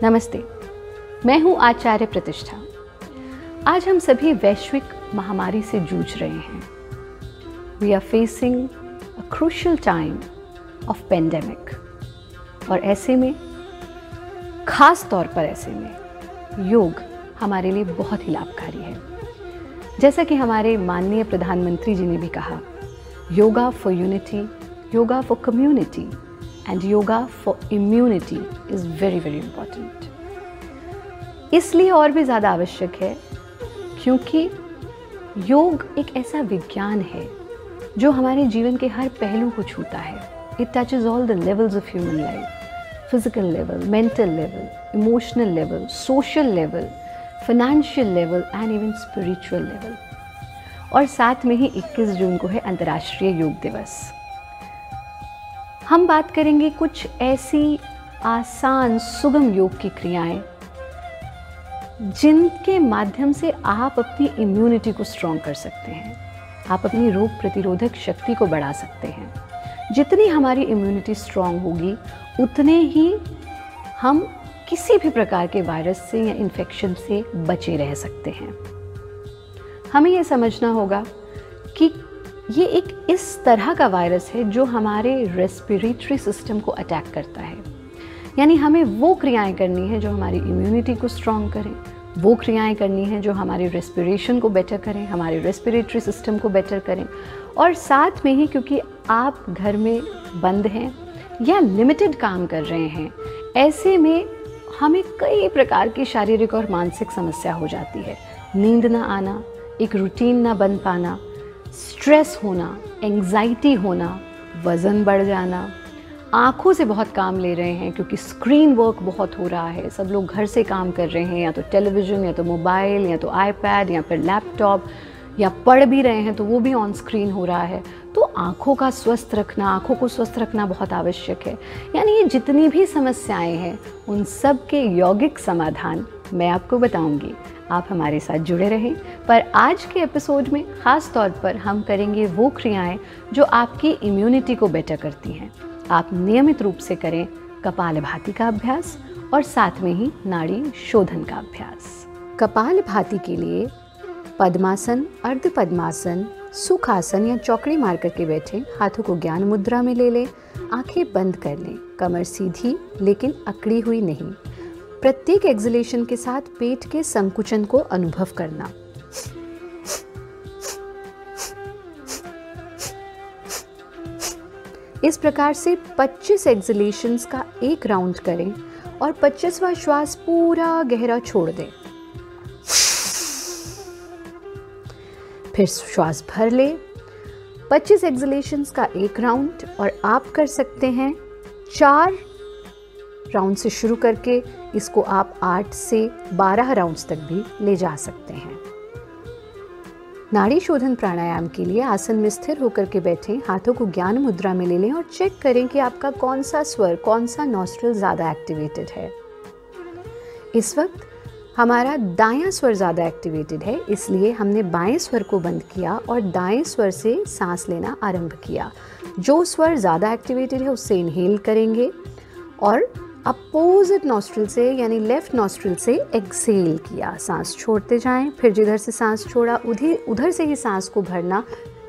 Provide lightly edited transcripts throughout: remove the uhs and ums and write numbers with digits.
नमस्ते, मैं हूँ आचार्य प्रतिष्ठा। आज हम सभी वैश्विक महामारी से जूझ रहे हैं। We are facing a crucial time of pandemic. और ऐसे में, खास तौर पर ऐसे में, योग हमारे लिए बहुत ही लाभकारी है। जैसा कि हमारे माननीय प्रधानमंत्री जी ने भी कहा, yoga for unity, yoga for community and yoga for immunity is very very important. इसलिए और भी ज़्यादा आवश्यक है क्योंकि योग एक ऐसा विज्ञान है जो हमारे जीवन के हर पहलू को छूता है। It touches all the levels of human life, physical level, mental level, emotional level, social level, financial level and even spiritual level. और साथ में ही 21 जून को है अंतर्राष्ट्रीय योग दिवस। हम बात करेंगे कुछ ऐसी आसान सुगम योग की क्रियाएं जिनके माध्यम से आप अपनी इम्यूनिटी को स्ट्रॉन्ग कर सकते हैं, आप अपनी रोग प्रतिरोधक शक्ति को बढ़ा सकते हैं। जितनी हमारी इम्यूनिटी स्ट्रॉन्ग होगी उतने ही हम किसी भी प्रकार के वायरस से या इन्फेक्शन से बचे रह सकते हैं। हमें ये समझना होगा कि ये एक इस तरह का वायरस है जो हमारे रेस्पिरेटरी सिस्टम को अटैक करता है। यानी हमें वो क्रियाएं करनी है जो हमारी इम्यूनिटी को स्ट्रॉन्ग करें, वो क्रियाएं करनी है जो हमारे रेस्पिरेशन को बेटर करें, हमारे रेस्पिरेटरी सिस्टम को बेटर करें। और साथ में ही क्योंकि आप घर में बंद हैं या लिमिटेड काम कर रहे हैं, ऐसे में हमें कई प्रकार की शारीरिक और मानसिक समस्या हो जाती है। नींद ना आना, एक रूटीन ना बन पाना, स्ट्रेस होना, एंग्जाइटी होना, वज़न बढ़ जाना, आँखों से बहुत काम ले रहे हैं क्योंकि स्क्रीन वर्क बहुत हो रहा है। सब लोग घर से काम कर रहे हैं, या तो टेलीविज़न, या तो मोबाइल, या तो आईपैड, या फिर लैपटॉप, या पढ़ भी रहे हैं तो वो भी ऑन स्क्रीन हो रहा है। तो आँखों का स्वस्थ रखना, आँखों को स्वस्थ रखना बहुत आवश्यक है। यानी ये जितनी भी समस्याएं हैं उन सब के यौगिक समाधान मैं आपको बताऊंगी। आप हमारे साथ जुड़े रहें। पर आज के एपिसोड में ख़ास तौर पर हम करेंगे वो क्रियाएं जो आपकी इम्यूनिटी को बेटर करती हैं। आप नियमित रूप से करें कपालभाति का अभ्यास और साथ में ही नाड़ी शोधन का अभ्यास। कपालभाति के लिए पद्मासन, अर्ध पद्मासन, सुखासन या चौकड़ी मार करके बैठें। हाथों को ज्ञान मुद्रा में ले लें, आंखें बंद कर लें, कमर सीधी लेकिन अकड़ी हुई नहीं। प्रत्येक एक्सलेशन के साथ पेट के संकुचन को अनुभव करना। इस प्रकार से 25 एक्सलेशंस का एक राउंड करें और 25वां श्वास पूरा गहरा छोड़ दें। फिर श्वास भर ले। 25 एक्सलेशंस का एक राउंड, और आप कर सकते हैं 4 राउंड से शुरू करके इसको आप 8 से 12 राउंड्स तक भी ले जा सकते हैं। नाड़ी शोधन प्राणायाम के लिए आसन में स्थिर होकर के बैठें, हाथों को ज्ञान मुद्रा में ले लें और चेक करें कि आपका कौन सा स्वर, कौन सा नॉस्ट्रिल ज़्यादा एक्टिवेटेड है। इस वक्त हमारा दायां स्वर ज़्यादा एक्टिवेटेड है, इसलिए हमने बाएं स्वर को बंद किया और दाएं स्वर से सांस लेना आरंभ किया। जो स्वर ज़्यादा एक्टिवेटेड है उससे इनहेल करेंगे और अपोजिट नॉस्ट्रिल से यानी लेफ्ट नॉस्ट्रिल से एक्सहेल किया। सांस छोड़ते जाएं, फिर जिधर से सांस छोड़ा उधर से ही सांस को भरना।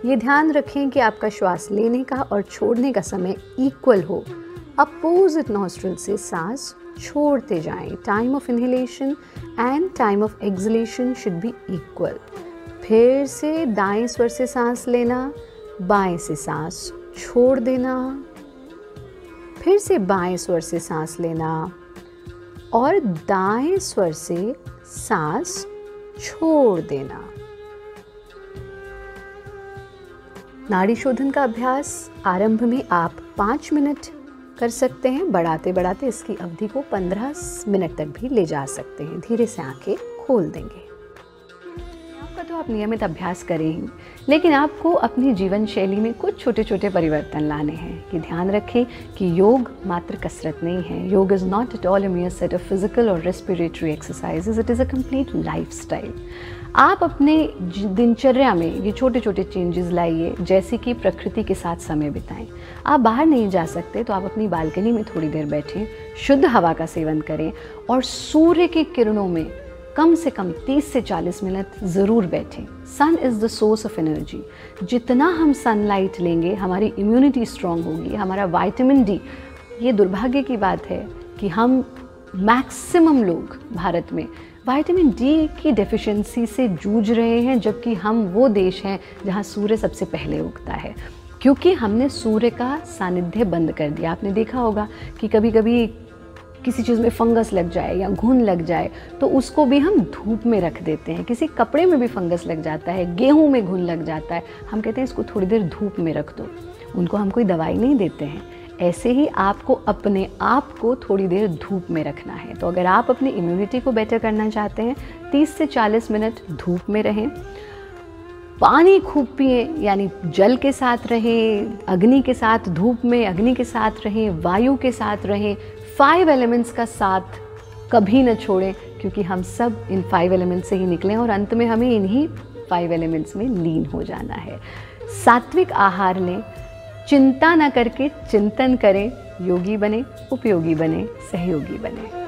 ये ध्यान रखें कि आपका श्वास लेने का और छोड़ने का समय इक्वल हो। अपोजिट नॉस्ट्रिल से सांस छोड़ते जाएं। Time of inhalation and time of exhalation should be equal. फिर से दाएं स्वर से सांस लेना, बाएं से सांस छोड़ देना, फिर से बाएं स्वर से सांस लेना और दाएं स्वर से सांस छोड़ देना। नाड़ी शोधन का अभ्यास आरंभ में आप 5 मिनट कर सकते हैं। बढ़ाते बढ़ाते इसकी अवधि को 15 मिनट तक भी ले जा सकते हैं। धीरे से आंखें खोल देंगे। आपका तो आप नियमित अभ्यास करें, लेकिन आपको अपनी जीवन शैली में कुछ छोटे छोटे परिवर्तन लाने हैं। कि ध्यान रखें कि योग मात्र कसरत नहीं है। योग is not at all a mere set of physical or respiratory exercises. It is a complete lifestyle. आप अपने दिनचर्या में ये छोटे छोटे चेंजेस लाइए, जैसे कि प्रकृति के साथ समय बिताएं। आप बाहर नहीं जा सकते तो आप अपनी बालकनी में थोड़ी देर बैठें, शुद्ध हवा का सेवन करें और सूर्य की किरणों में कम से कम 30 से 40 मिनट ज़रूर बैठें। Sun is the source of energy. जितना हम सनलाइट लेंगे हमारी इम्यूनिटी स्ट्रॉन्ग होगी, हमारा विटामिन डी। ये दुर्भाग्य की बात है कि हम मैक्सिमम लोग भारत में विटामिन डी की डेफिशिएंसी से जूझ रहे हैं, जबकि हम वो देश हैं जहाँ सूर्य सबसे पहले उगता है, क्योंकि हमने सूर्य का सानिध्य बंद कर दिया। आपने देखा होगा कि कभी कभी किसी चीज़ में फंगस लग जाए या घुन लग जाए तो उसको भी हम धूप में रख देते हैं। किसी कपड़े में भी फंगस लग जाता है, गेहूं में घुन लग जाता है, हम कहते हैं इसको थोड़ी देर धूप में रख दो। उनको हम कोई दवाई नहीं देते हैं। ऐसे ही आपको अपने आप को थोड़ी देर धूप में रखना है। तो अगर आप अपनी इम्यूनिटी को बेटर करना चाहते हैं, 30 से 40 मिनट धूप में रहें, पानी खूब पिए, यानी जल के साथ रहें, अग्नि के साथ, धूप में अग्नि के साथ रहें, वायु के साथ रहें, 5 एलिमेंट्स का साथ कभी न छोड़ें, क्योंकि हम सब इन 5 एलिमेंट्स से ही निकले और अंत में हमें इन्हीं 5 एलिमेंट्स में लीन हो जाना है। सात्विक आहार लें, चिंता न करके चिंतन करें, योगी बने, उपयोगी बने, सहयोगी बने।